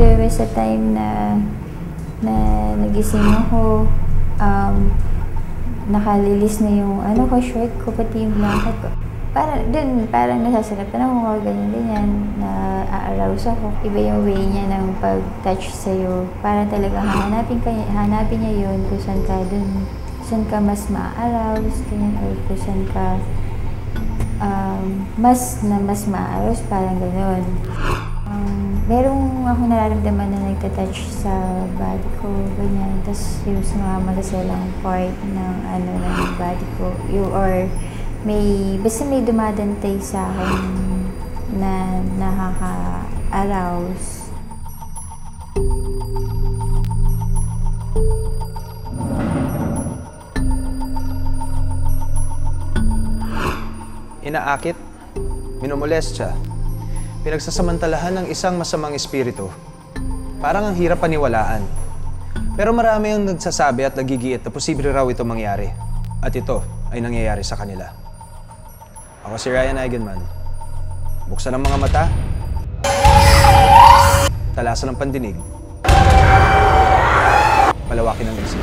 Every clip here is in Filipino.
there was a time na nagising ako, nakalilis na yung short ko, pati yung blanket ko. Parang nasasarapan ako, ganyan, na aaraus ako. Iba yung way niya ng pag-touch sa'yo. Parang talagang hanapin niya yun kung saan ka mas ma-arouse, ganyan, or kung saan ka mas ma-arouse, parang gano'n. Merong ako nararamdaman na nagtatouch sa body ko, ganyan. Tapos yung mga magaselang part ng ng body ko, or basta may dumadantay sa akin na nakaka-arouse. Inaakit, minumolestya, pinagsasamantalahan ng isang masamang espiritu. Parang ang hirap paniwalaan. Pero marami ang nagsasabi at nagigiit na posible raw ito mangyari. At ito ay nangyayari sa kanila. Ako si Ryan Eigenman. Buksan ang mga mata. Talasan ang pandinig. Palawakin ang isip.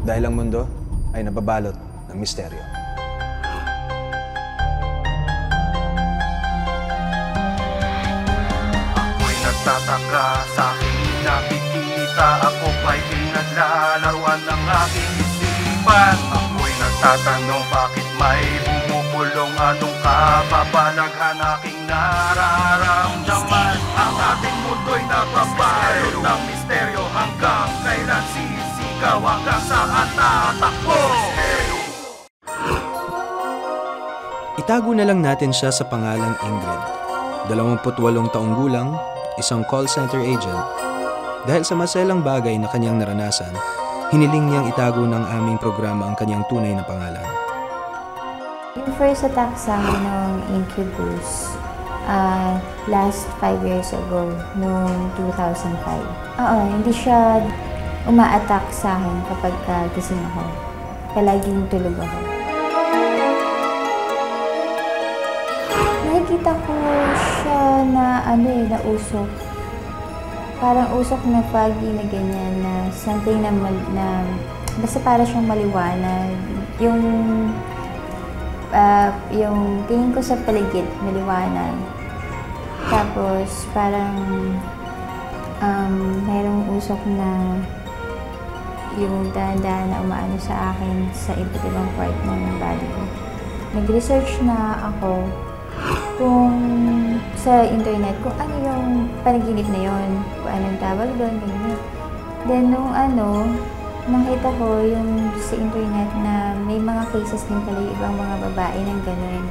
Dahil ang mundo ay nababalot ng misteryo. Ako'y nagtataka sa aking nakikita. Ako ba'y pinaglalaruan ng aking isipan? Ako'y nagtatanong bakit may bumubulong. Anong kababalaghan aking nararamdaman? Ang ating mundo'y nababalot ng misteryo. Hanggang kailan sisigaw, hanggang saan tatakbo? Itago na lang natin siya sa pangalang Ingrid. 28 taong gulang, isang call center agent. Dahil sa maselang bagay na kanyang naranasan, hiniling niyang itago ng aming programa ang kanyang tunay na pangalan. Yung first attack sa akin ng Incubus, last 5 years ago, noong 2005. Hindi siya uma-attack sa akin kapag gising ako. Palaging tulog ako. Nakikita ko siya na na usok. Parang usok na foggy na ganyan, na something na basta para siyang maliwanag. Yung tingin ko sa paligid, maliwanag. Tapos parang mayroong usok na yung dahan-dahan na umaano sa akin sa iba't ibang part ng body ko. Nag-research na ako kung sa internet kung ano yung panaginip na yun, kung anong tawag doon, ganyan. Then nung nakita ko yung sa internet na may mga cases din pala yung ibang mga babae ng gano'n.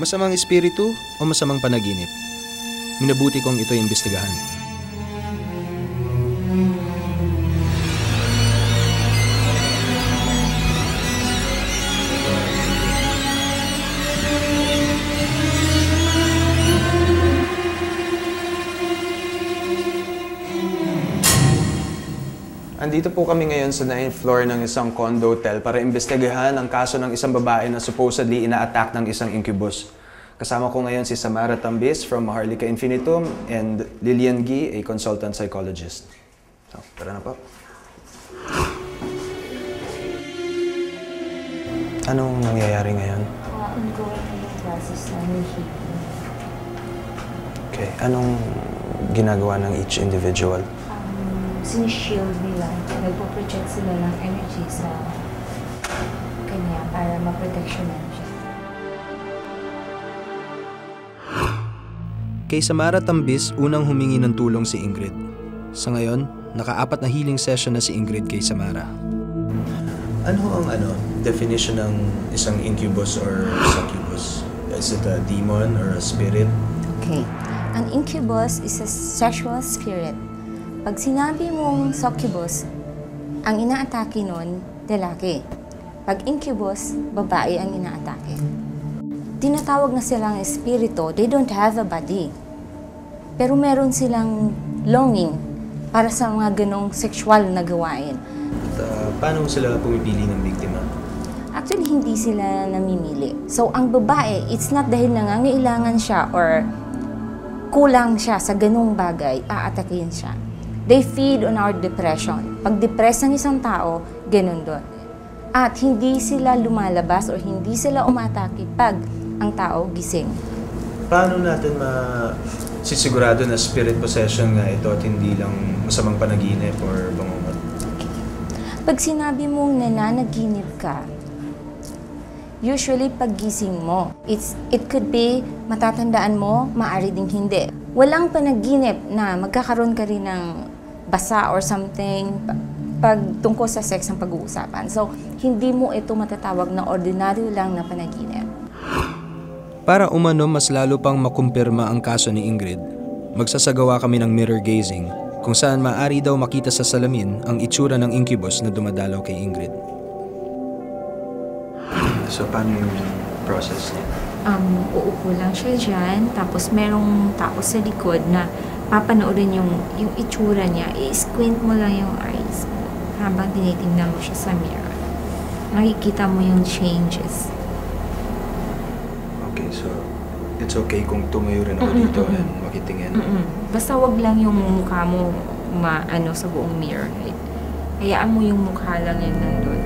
Masamang espiritu o masamang panaginip? Minabuti kong ito'y imbestigahan. Andito po kami ngayon sa 9th floor ng isang condo hotel para imbestigahan ang kaso ng isang babae na supposedly ina-attack ng isang incubus. Kasama ko ngayon si Samara Tambis from Maharlika Infinitum and Lillian Gee, a consultant psychologist. So, tara na po. Anong nangyayari ngayon? Ongoing yung process ng healing. Okay, anong ginagawa ng each individual? Sinishield nila, nagpo-project sila ng energy sa kanya para ma-protectionan siya. Kay Samara Tambis, unang humingi ng tulong si Ingrid. Sa ngayon, naka-4 na healing session na si Ingrid kay Samara. Ano ang definition ng isang incubus or succubus? Is it a demon or a spirit? Okay. Ang incubus is a sexual spirit. Pag sinabi mong succubus, ang inaatake nun, lalaki. Pag incubus, babae ang inaatake. Tinatawag na silang espiritu, they don't have a body. Pero meron silang longing para sa mga ganong sexual na gawain. Paano sila pumipili ng biktima? Actually, hindi sila namimili. So, ang babae, it's not dahil nangangailangan siya or kulang siya sa ganung bagay, aatakin siya. They feed on our depression. Pag depressed ang isang tao, ganun doon. At hindi sila lumalabas o hindi sila umatake pag ang tao gising. Paano natin sisigurado na spirit possession nga ito at hindi lang masamang panaginip or bangungot? Pag sinabi mong nananaginip ka, usually paggising mo, it could be matatandaan mo, maaari ding hindi. Walang panaginip na magkakaroon ka rin ng basa or something pag tungkol sa sex ang pag-uusapan. So, hindi mo ito matatawag na ordinaryo lang na panaginip. Para umano mas lalo pang makumpirma ang kaso ni Ingrid, magsasagawa kami ng mirror gazing kung saan maaari daw makita sa salamin ang itsura ng incubus na dumadalaw kay Ingrid. So, paano yung process niya? Uupo lang siya dyan, tapos merong tao sa likod na papanoorin yung itsura niya. I-squint mo lang yung eyes mo habang tinitingnan mo siya sa mirror. Makikita mo yung changes. Okay, so it's okay kung tumayo rin ako dito and makitingin. Basta wag lang yung mukha mo sa buong mirror. Hayaan mo yung mukha lang yung nandun.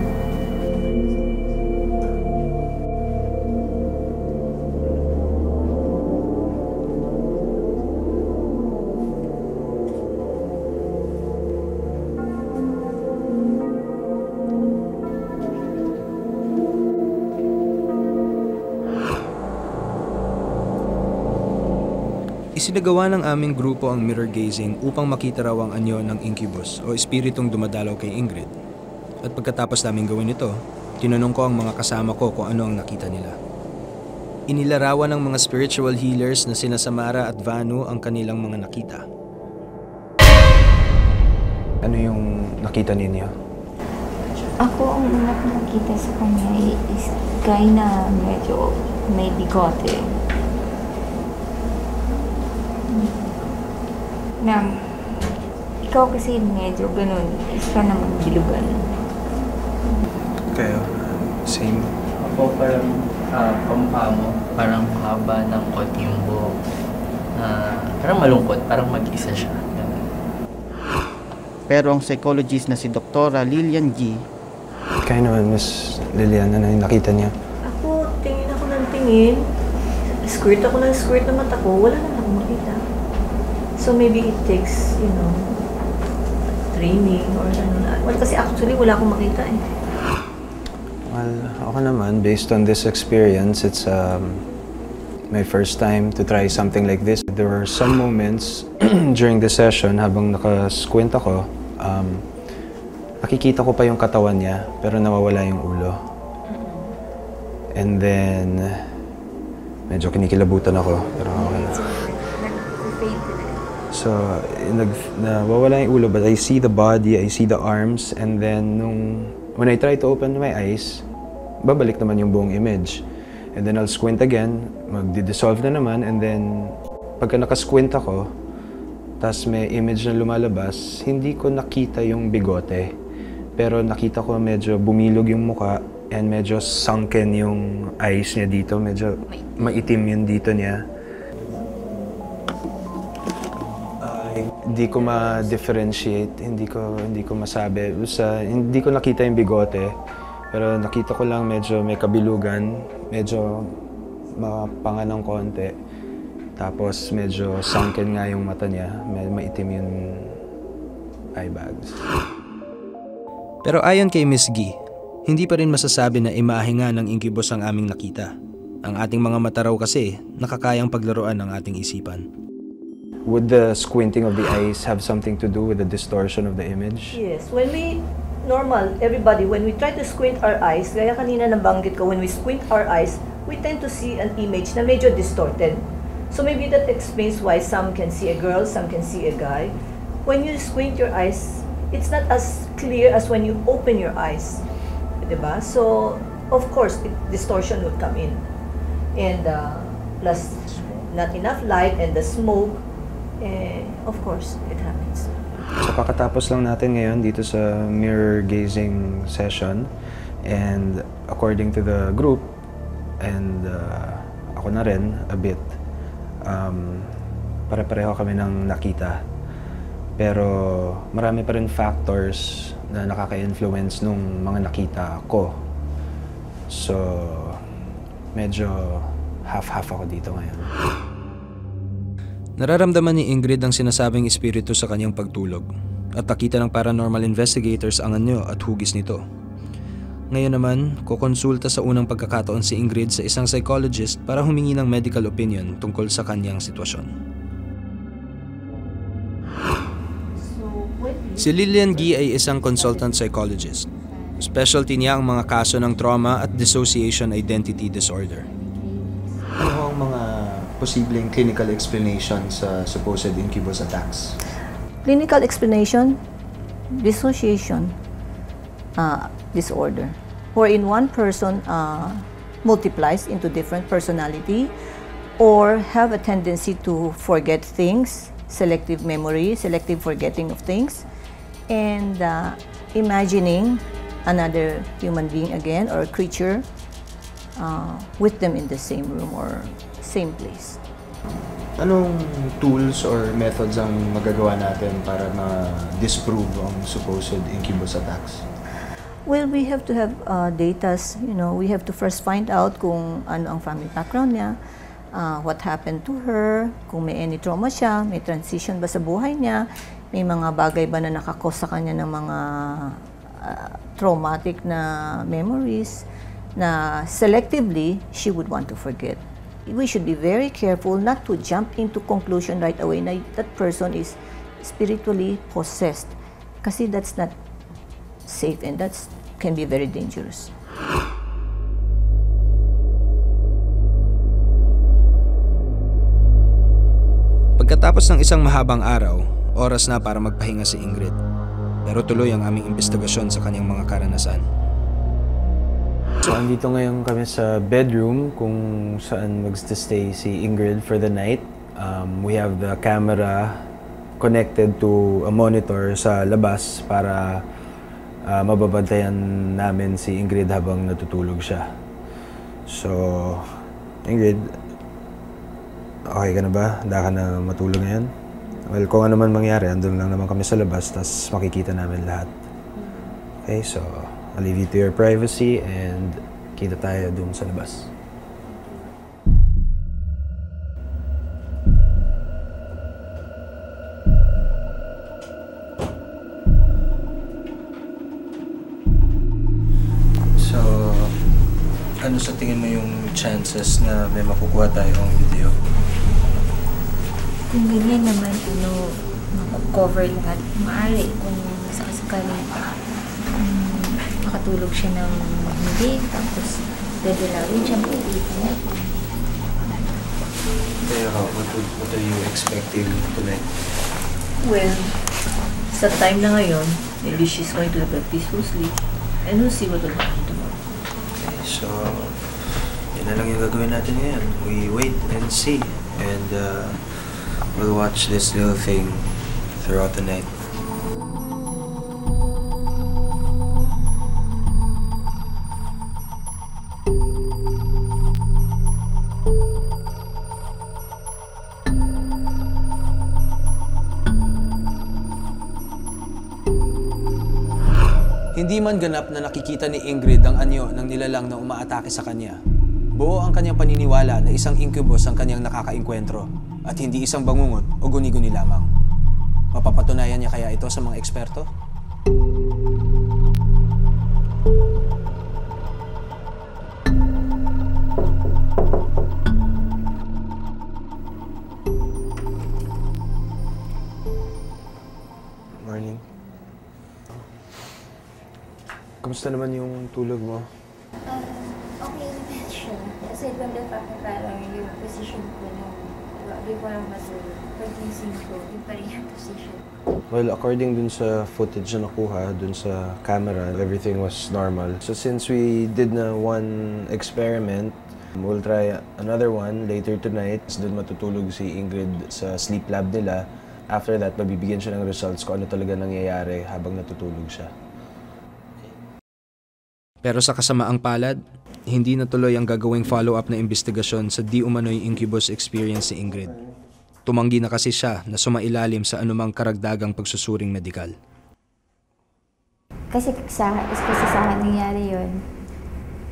Isinagawa ng aming grupo ang mirror gazing upang makita raw ang anyo ng incubus o espiritong dumadalaw kay Ingrid. At pagkatapos namin gawin ito, tinanong ko ang mga kasama ko kung ano ang nakita nila. Inilarawan ng mga spiritual healers na sina Samara at Vanu ang kanilang mga nakita. Ano yung nakita ninyo? Ako, ang una ko nakita sa kanya is guy na medyo may bigote. Na, ikaw kasi medyo ganun, isa naman bilugan. Kayo? Same? Ako parang kamukha mo, parang haba ng konti yung buhok. Parang malungkot, parang mag-isa siya. Ganun. Pero ang psychologist na si Dr. Lilian G. Kayo naman, Miss Lilian, ano yung nakita niya? Ako, tingin ako ng tingin. Squirt ako ng squirt ng mata ko, wala naman akong makita. So maybe it takes, training or ano. Well, kasi actually wala akong makita eh. Well, ako naman, based on this experience, it's my first time to try something like this. There were some moments during the session habang naka-squint ako, nakikita ko pa yung katawan niya, pero nawawala yung ulo. And then, medyo kinikilabutan ako, pero okay. So, nawawala yung ulo, but I see the body, I see the arms, and then when I try to open my eyes, babalik naman yung buong image. And then I'll squint again, magdi-dissolve na naman, and then pagka nakasquint ako, tas may image na lumalabas, hindi ko nakita yung bigote. Pero nakita ko medyo bumilog yung muka, and medyo sunken yung eyes niya dito, medyo maitim yung dito niya. Hindi ko ma-differentiate, hindi ko masabi. Hindi ko nakita yung bigote, pero nakita ko lang medyo may kabilugan, medyo mapanga ng konti. Tapos medyo sunken nga yung mata niya, maitim yung eye bags. Pero ayon kay Miss G, hindi pa rin masasabi na imahe nga ng incubus ang aming nakita. Ang ating mga mata raw kasi nakakayang paglaruan ng ating isipan. Would the squinting of the eyes have something to do with the distortion of the image? Yes, when we try to squint our eyes, gaya kanina nabanggit ko, when we squint our eyes, we tend to see an image na medyo distorted. So maybe that explains why some can see a girl, some can see a guy. When you squint your eyes, it's not as clear as when you open your eyes. Diba? So, of course, distortion would come in. And plus, not enough light and the smoke, of course, it happens. So kakatapos lang natin ngayon dito sa mirror gazing session, and according to the group and ako na rin a bit, pare-pareho kami ng nakita. Pero marami pa rin factors na nakaka-influence nung mga nakita ko. So, medyo half-half ako dito ngayon. Nararamdaman ni Ingrid ang sinasabing espiritu sa kanyang pagtulog at nakita ng paranormal investigators ang anyo at hugis nito. Ngayon naman, kukonsulta sa unang pagkakataon si Ingrid sa isang psychologist para humingi ng medical opinion tungkol sa kanyang sitwasyon. Si Lillian Gee ay isang consultant psychologist. Specialty niya ang mga kaso ng trauma at dissociation identity disorder. Ano ang mga posibleng clinical explanation sa supposed incubus attacks? Clinical explanation, dissociation disorder, wherein one person multiplies into different personality or have a tendency to forget things, selective memory, selective forgetting of things, and imagining another human being again or creature with them in the same room or same place. Anong tools or methods ang magagawa natin para ma-disprove ang supposed incubus attacks? Well, we have to have data. We have to first find out kung ano ang family background niya, what happened to her, kung may any trauma siya, may transition ba sa buhay niya, may mga bagay ba na nakakos sa kanya ng mga traumatic na memories na selectively she would want to forget. We should be very careful not to jump into conclusion right away na that person is spiritually possessed, kasi that's not safe and that can be very dangerous. Pagkatapos ng isang mahabang araw, oras na para magpahinga si Ingrid. Pero tuloy ang aming investigasyon sa kanyang mga karanasan. So, andito ngayon kami sa bedroom kung saan mag-stay si Ingrid for the night. We have the camera connected to a monitor sa labas para mababantayan namin si Ingrid habang natutulog siya. So, Ingrid, okay ka na ba? Handa ka na matulog ngayon? Well, kung ano man mangyari, andun lang naman kami sa labas, tas makikita namin lahat. Okay, so I'll leave you to your privacy and kita tayo dun sa labas. So, ano sa tingin mo yung chances na may makukuha tayong video? Kung ganyan naman, cover lahat. Maaari kung sakasakaling makatulog siya ng hindi, tapos dadalawin siya ang pagkita niya. Kaya what are you expecting tonight? Well, sa time na ngayon, maybe she's going to have a peaceful sleep and we'll see what will happen tomorrow. Okay, so yun na lang yung gagawin natin ngayon. We wait and see. And we'll watch this little thing throughout the night. Hindi man ganap na nakikita ni Ingrid ang anyo ng nilalang na umaatake sa kanya. Buo ang kanyang paniniwala na isang incubus ang kanyang nakakainkwentro at hindi isang bangungot o guni-guni lamang. Mapapatunayan niya kaya ito sa mga eksperto? Morning. Kamusta naman yung tulog mo? Okay naman siya. Aside from the fact na parang yung position ko nung before ang matulog, pag-gising ko, yung pa rin yung position. Well, according dun sa footage na nakuha, dun sa camera, everything was normal. So since we did na one experiment, we'll try another one later tonight. Dun matutulog si Ingrid sa sleep lab nila. After that, mabibigyan siya ng results kung ano talaga nangyayari habang natutulog siya. Pero sa kasamaang palad, hindi natuloy ang gagawing follow-up na investigasyon sa di umano'y incubus experience si Ingrid. Tumanggi na kasi siya na sumailalim sa anumang karagdagang pagsusuring medikal. Kasi sa akin nangyari yun,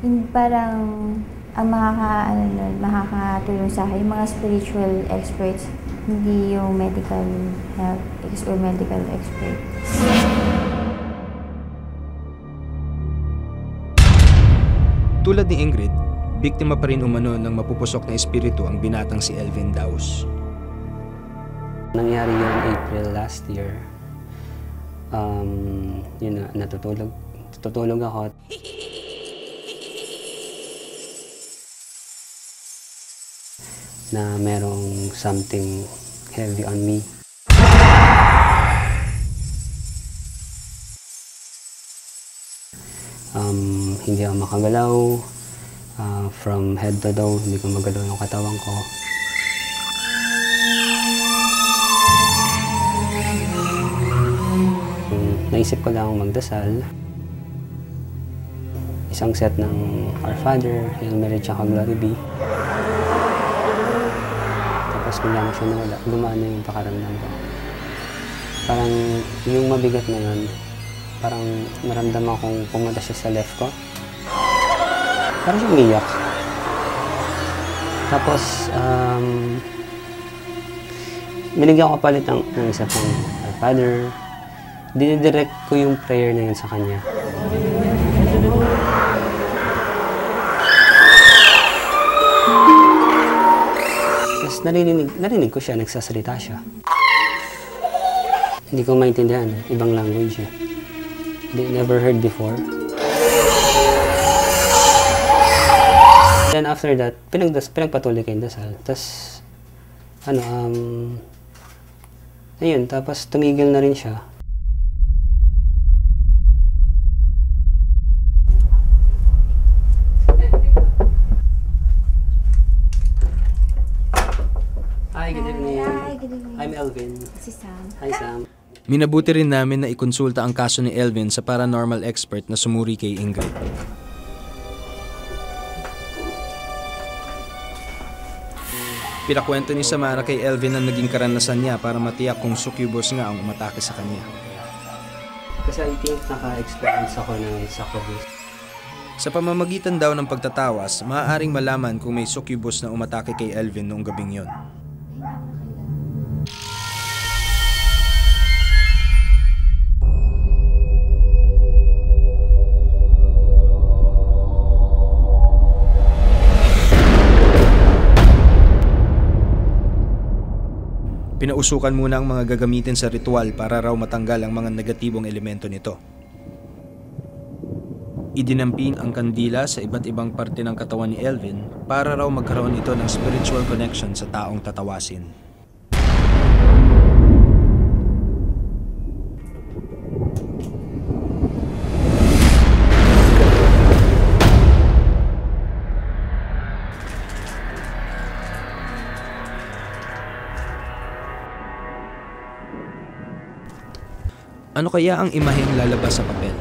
yung parang ang makakatulong sa akin, yung mga spiritual experts, hindi yung medical health or medical expert. Tulad ni Ingrid, biktima pa rin umano ng mapupusok na espiritu ang binatang si Elvin Daus. Nangyari yun April last year. Yun na, natutulog ako. Na merong something heavy on me. Hindi ako makagalaw. From head to toe, hindi ko magalaw yung katawan ko. Naisip ko lang magdasal. Isang set ng Our Father, Hail Mary, tsaka Glory Be. Tapos bigla na siya nawala. Gumana yung pakaramdam ko. Parang yung mabigat na yun, parang naramdaman kong pumunta siya sa left ko. Parang siya umiyak. Tapos, binigyan ko palit ng isa pang Our Father. Dinidirect ko yung prayer na yun sa kanya. Tapos narinig ko siya, nagsasalita siya. Hindi ko maintindihan, ibang language eh. Never heard before. Then after that, pinagpatuloy ko yung dasal. Tapos, ayun, tapos tumigil na rin siya. Hi, good evening. Hi, good evening. I'm Elvin. Si Sam. Hi, Sam. Minabuti rin namin na ikonsulta ang kaso ni Elvin sa paranormal expert na sumuri kay Ingrid. Pinakwento ni Samara kay Elvin ang naging karanasan niya para matiyak kung succubus nga ang umatake sa kanya. Kasi I think naka-experience ako ng succubus. Sa pamamagitan daw ng pagtatawas, maaaring malaman kung may succubus na umatake kay Elvin noong gabing yon. Pinausukan muna ang mga gagamitin sa ritual para raw matanggal ang mga negatibong elemento nito. Idinamping ang kandila sa iba't ibang parte ng katawan ni Elvin para raw magkaroon ito ng spiritual connection sa taong tatawasin. Ano kaya ang imaheng lalabas sa papel?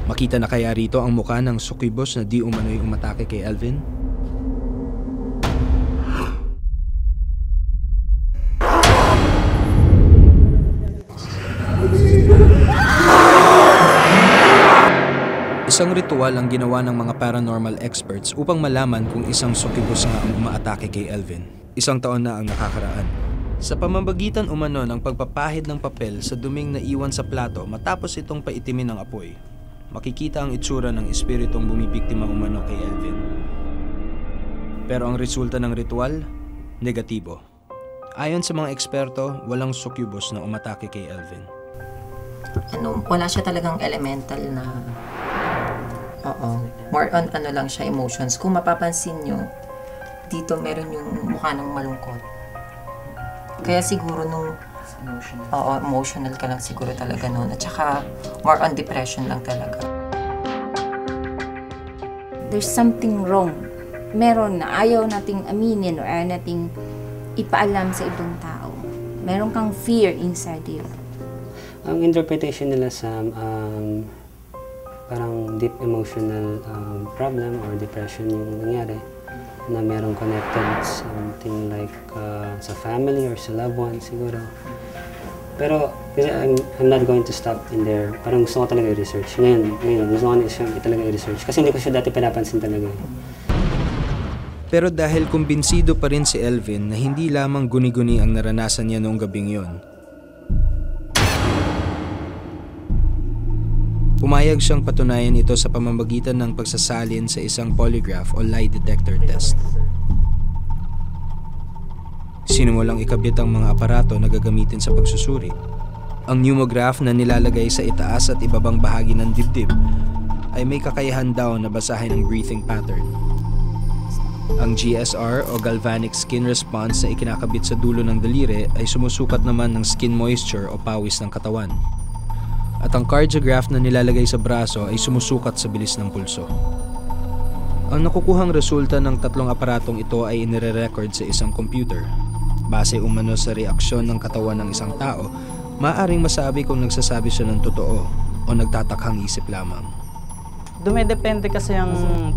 Makita na kaya rito ang mukha ng succubus na di umano'y umatake kay Elvin? Isang ritual ang ginawa ng mga paranormal experts upang malaman kung isang succubus nga ang umaatake kay Elvin. Isang taon na ang nakakaraan. Sa pamamagitan umano ng pagpapahid ng papel sa duming naiwan sa plato matapos itong paitimin ng apoy, makikita ang itsura ng espiritong bumibiktima umano kay Elvin. Pero ang resulta ng ritual, negatibo. Ayon sa mga eksperto, walang succubus na umatake kay Elvin. Wala siya talagang elemental na more on lang siya, emotions. Kung mapapansin nyo, dito meron yung mukha ng malungkot. Kaya siguro emotional ka lang siguro talaga noon. At saka, more on depression lang talaga. There's something wrong. Meron na ayaw nating aminin o ayaw nating ipaalam sa ibang tao. Meron kang fear inside you. Ang interpretation nila sa parang deep emotional problem or depression yung nangyari. na merong connected something like sa family or sa loved one siguro. Pero kasi I'm not going to stop in there. Parang gusto ko talaga i-research. Ngayon gusto ko na siya talaga i-research. Kasi hindi ko siya dati pinapansin talaga. Pero dahil kumbinsido pa rin si Elvin na hindi lamang guni-guni ang naranasan niya noong gabing yon, pumayag siyang patunayan ito sa pamamagitan ng pagsasalin sa isang polygraph o lie detector test. Sinimulang ikabit ang mga aparato na gagamitin sa pagsusuri. Ang pneumograph na nilalagay sa itaas at ibabang bahagi ng dibdib ay may kakayahan daw na basahin ang breathing pattern. Ang GSR o galvanic skin response na ikinakabit sa dulo ng daliri ay sumusukat naman ng skin moisture o pawis ng katawan. At ang cardiograph na nilalagay sa braso ay sumusukat sa bilis ng pulso. Ang nakukuhang resulta ng tatlong aparatong ito ay inire-record sa isang computer. Base umano sa reaksyon ng katawan ng isang tao, maaaring masabi kung nagsasabi siya ng totoo o nagtatakhang isip lamang. Dumedepende kasi ang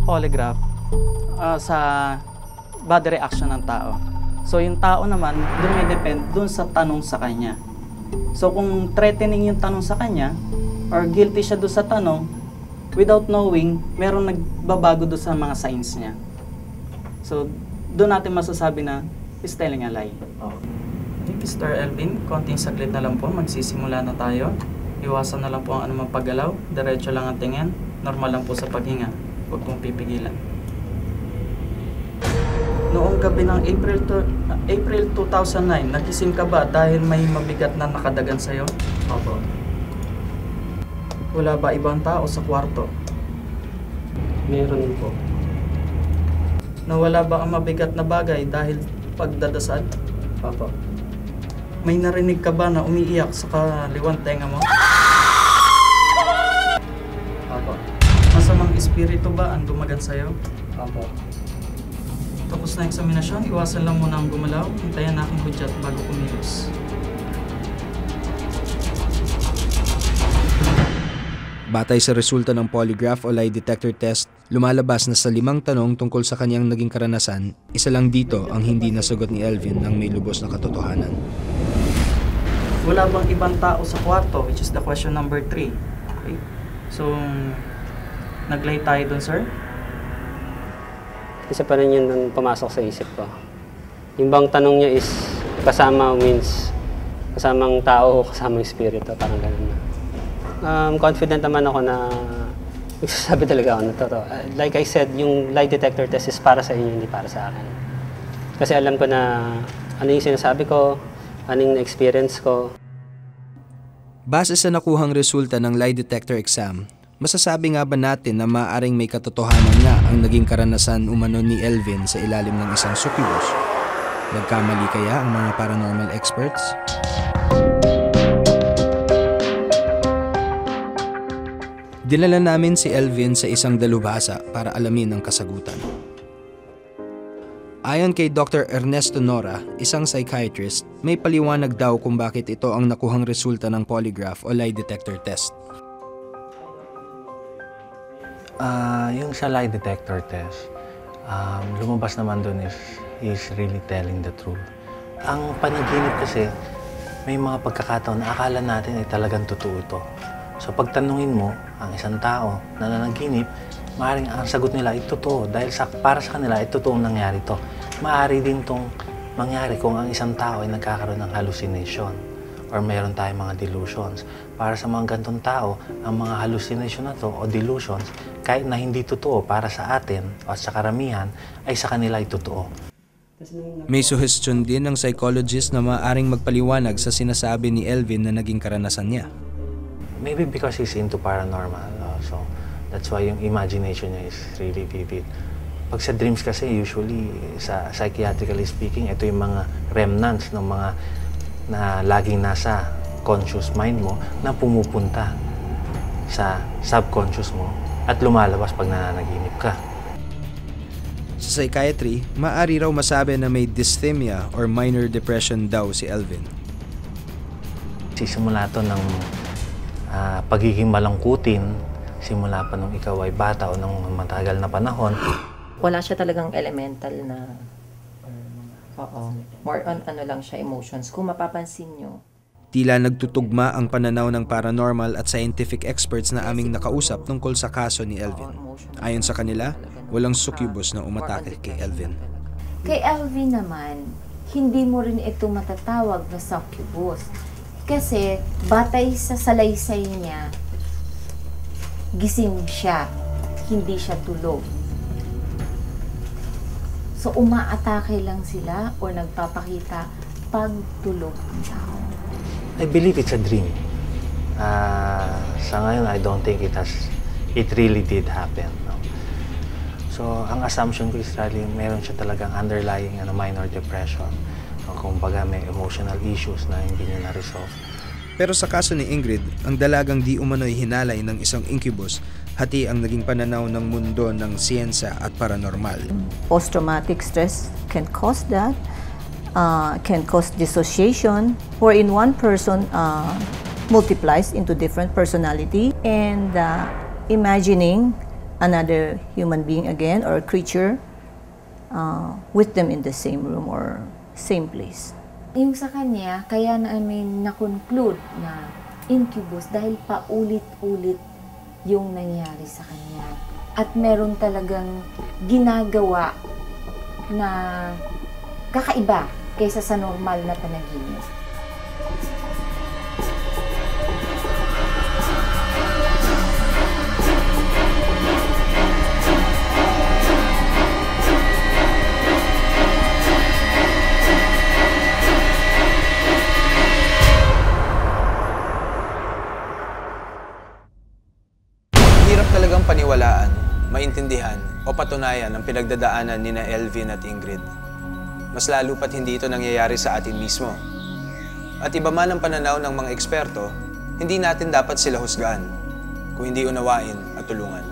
polygraph sa body reaction ng tao. So yung tao naman, dumedepende dun sa tanong sa kanya. So kung threatening yung tanong sa kanya, or guilty siya doon sa tanong, without knowing, meron nagbabago doon sa mga signs niya. So doon natin masasabi na is telling a lie. Mr. Elvin, konting saglit na lang po, magsisimula na tayo. Iwasan na lang po ang anumang paggalaw, diretso lang ang tingin, normal lang po sa paghinga, huwag pong pipigilan. Noong gabi ng April 2009, nagising ka ba dahil may mabigat na nakadagan sa'yo? Opo. Wala ba ibang tao sa kwarto? Meron po. Nawala ba ang mabigat na bagay dahil pagdadasal? Opo. May narinig ka ba na umiiyak sa kaliwang tenga mo? Opo. Masamang espiritu ba ang dumagan sa'yo? Opo. Tapos na eksaminasyon, iwasan lang muna ang gumalaw. Hintayan natin hudyat bago kumilos. Batay sa resulta ng polygraph o lie detector test, lumalabas na sa 5 tanong tungkol sa kanyang naging karanasan, isa lang dito ang hindi nasagot ni Elvin ng may lubos na katotohanan. Wala bang ibang tao sa kwarto, which is the question number 3. Okay? So, nag-lie tayo dun, sir? Isa pa rin yun nung pumasok sa isip ko. Yung bang tanong niya is kasama means kasamang tao o kasamang espiritu, parang ganun na. Confident naman ako na magsasabi talaga ako na totoo. Like I said, yung lie detector test is para sa inyo, hindi para sa akin. Kasi alam ko na ano yung sinasabi ko, ano yung experience ko. Base sa nakuhang resulta ng lie detector exam, masasabi nga ba natin na maaaring may katotohanan nga ang naging karanasan umano ni Elvin sa ilalim ng isang succubus? Nagkamali kaya ang mga paranormal experts? Dinala namin si Elvin sa isang dalubhasa para alamin ang kasagutan. Ayon kay Dr. Ernesto Nora, isang psychiatrist, may paliwanag daw kung bakit ito ang nakuhang resulta ng polygraph o lie detector test. Yung sa lie detector test, lumabas naman doon is really telling the truth. Ang panaginip kasi, may mga pagkakataon na akala natin ay talagang totoo ito. So pag tanungin mo ang isang tao na nanaginip, maaaring ang sagot nila ay totoo dahil para sa kanila ay totoong nangyari ito. Maaari din itong mangyari kung ang isang tao ay nagkakaroon ng hallucination or mayroon tayong mga delusions. Para sa mga gantong tao, ang mga hallucination na to o delusions, kahit na hindi totoo para sa atin o sa karamihan, ay sa kanila ay totoo. May suggestion din ng psychologist na maaaring magpaliwanag sa sinasabi ni Elvin na naging karanasan niya. Maybe because he's into paranormal, so that's why yung imagination niya is really vivid. Pag sa dreams kasi, usually, sa psychiatrically speaking, ito yung mga remnants ng mga na laging nasa conscious mind mo na pumupunta sa subconscious mo at lumalabas pag nananaginip ka. Sa psychiatry, maaari raw masabi na may dysthymia or minor depression daw si Elvin. Sisimula to ng pagiging malangkutin, simula pa nung ikaw ay bata o nung matagal na panahon, Wala siya talagang elemental na, oo, more on ano lang siya, emotions. Kung mapapansin nyo, Tila nagtutugma ang pananaw ng paranormal at scientific experts na aming nakausap tungkol sa kaso ni Elvin. Ayon sa kanila, walang succubus na umatake kay Elvin. Kay Elvin naman, hindi mo rin ito matatawag na succubus. Kasi batay sa salaysay niya, gising siya, hindi siya tulog. So umaatake lang sila o nagpapakita pag tulog ang tao. I believe it's a dream. Sa ngayon, I don't think it really did happen. No? So, ang assumption ko is meron siya talagang underlying minor depression. Kumbaga may emotional issues na hindi niya na-resolve. Pero sa kaso ni Ingrid, ang dalagang di umano'y hinalay ng isang incubus, hati ang naging pananaw ng mundo ng siyensya at paranormal. Post-traumatic stress can cause that. Can cause dissociation, wherein one person multiplies into different personality and imagining another human being again or creature with them in the same room or same place. Yung sa kanya, kaya namin na-conclude na incubus dahil paulit-ulit yung nangyari sa kanya. At meron talagang ginagawa na kakaiba kaysa sa normal na panaginip. Hirap talagang paniwalaan, maintindihan o patunayan ang pinagdadaanan ni na Elvin at Ingrid. Mas lalo pat hindi ito nangyayari sa atin mismo. At iba man ang pananaw ng mga eksperto, hindi natin dapat sila husgahan, kung hindi unawain at tulungan.